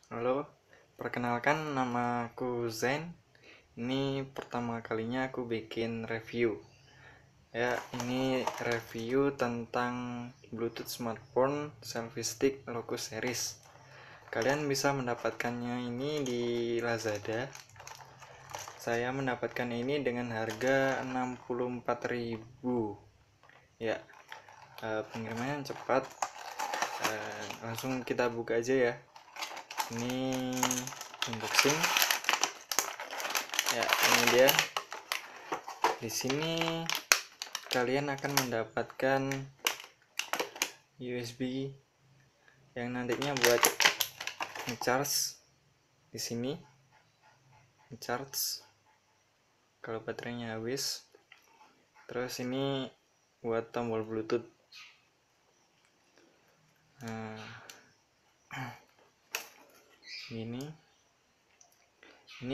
Halo, perkenalkan nama aku Zain. Ini pertama kalinya aku bikin review. Ya, ini review tentang Bluetooth smartphone selfie stick Locust series. Kalian bisa mendapatkannya ini di Lazada. Saya mendapatkan ini dengan harga 64.000. Ya, pengirimannya cepat. Langsung kita buka aja ya. Ini unboxing. Ya, ini dia. Di sini kalian akan mendapatkan USB yang nantinya buat ngecharge. Di sini ngecharge kalau baterainya habis. Terus ini buat tombol Bluetooth. Nah, ini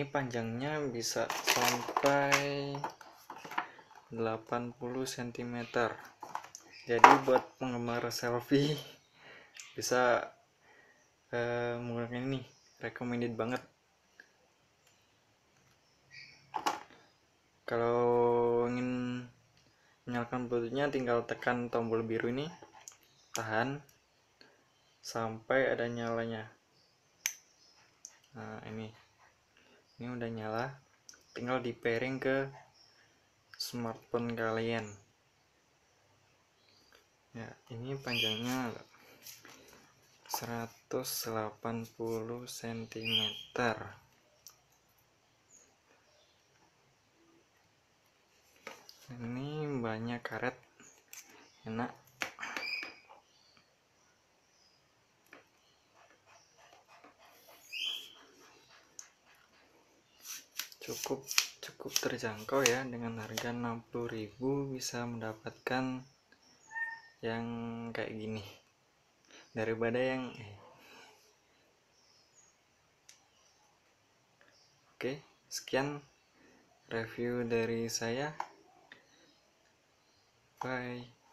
panjangnya bisa sampai 80 cm. Jadi buat penggemar selfie bisa menggunakan ini, recommended banget. Kalau ingin menyalakan bluetoothnya tinggal tekan tombol biru ini, tahan sampai ada nyalanya. Nah, ini udah nyala, tinggal di pairing ke smartphone kalian. Ya, ini panjangnya 180 cm. Ini banyak karet, enak. Cukup terjangkau ya, dengan harga 60.000 bisa mendapatkan yang kayak gini daripada yang Oke, sekian review dari saya. Bye.